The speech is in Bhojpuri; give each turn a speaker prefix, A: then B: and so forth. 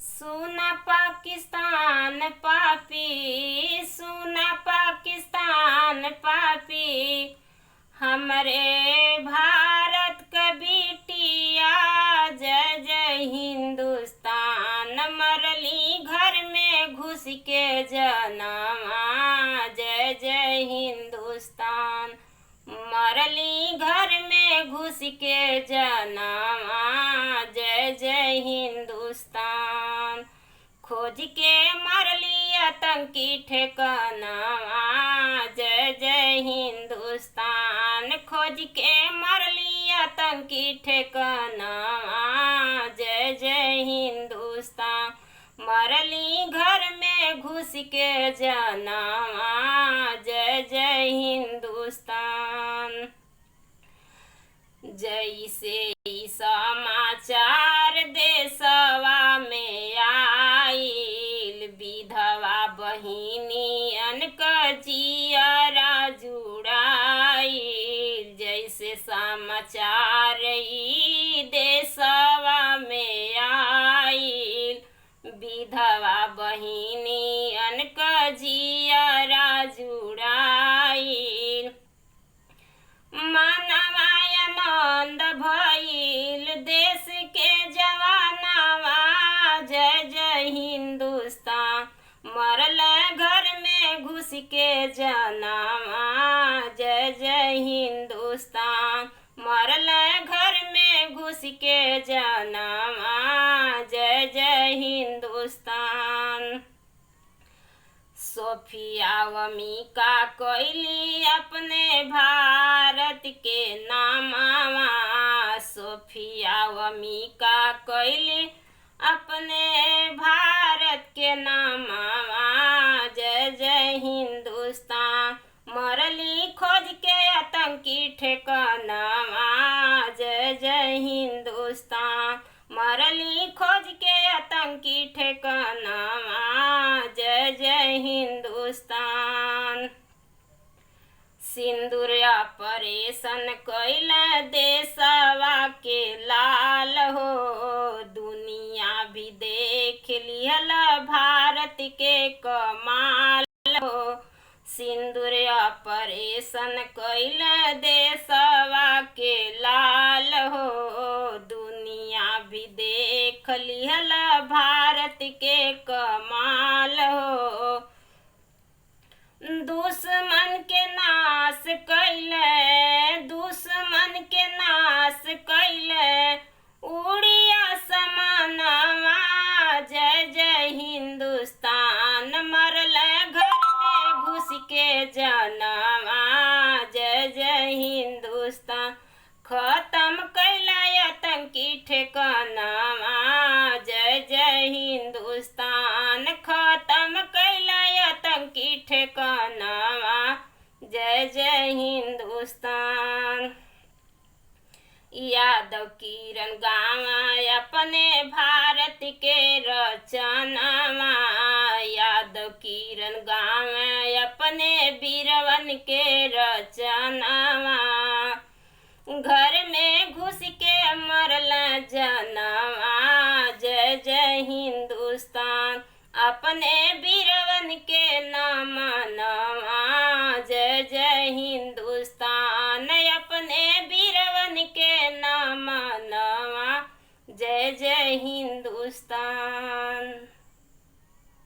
A: सुना पाकिस्तान पापी, सुना पाकिस्तान पापी, हमरे भारत क बिटिया जय जय हिंदुस्तान। मरली घर में घुस के जनवा जय जय हिंदुस्तान। मरली घर में घुस के जनवा जय जय हिंदुस्तान। खोज के मरली आतंकी ठिकानवा जय जय हिंदुस्तान। खोज के मरली आतंकी ठिकानवा जय जय हिंदुस्तान। मरली घर में घुस के जनवा जय जय हिंदुस्तान। जैसे ई समाचार देशवा में आइल, विधवा बहिनियन क जियरा जुड़ाइल। जैसे समाचार ई देशवा में आइल, विधवा बहिनियन क जियरा जुड़ाइल। मनवा आनंद भइल देश के जवानवा जय जय हिंदुस्तान। मरल घर में घुस के जनवा जय जय हिंदुस्तान। मरल घर में घुस के जनवा जय जय हिंदुस्तान। सोफिया वमिका कोइली अपने भारत के नामवा। सोफिया वमिका कोइली अपने भारत के नामवा जय जय हिंदुस्तान। मरली खोज के आतंकी ठिकानवा जय जय हिंदुस्तान। मरली खोज के आतंकी ठिकानवा जय जय हिंदुस्तान। सिंदूर ऑपरेशन कइल देशवा के लाल हो, दुनिया भी देख लिहल भारत के कमाल हो। सिंदूर ऑपरेशन कइल देशवा के लाल हो, दुनिया भी देख लिहल भारत के कमाल हो। दुश्मन के नाश कैले, दुश्मन के नाश कैले, उड़िया समानवा जय जय हिंदुस्तान। मरल घर में घुस के जनवा जय जय हिंदुस्तान। खत्म कैला आतंकी ठिकानवा जय जय हिंदुस्तान। खत्म कैला आतंकी ठिकानवा जय जय हिंदुस्तान। यादव किरण गाँव अपने भारत के रचनवा। यादव किरण गाँव अपने वीरवन के रचनवा। घर में घुस के मरल जनवा जय जय हिंदुस्तान। अपने वीरवन के नामनवा जय जय हिंदुस्तान। अपने वीरवन के नामनवा जय जय हिंदुस्तान।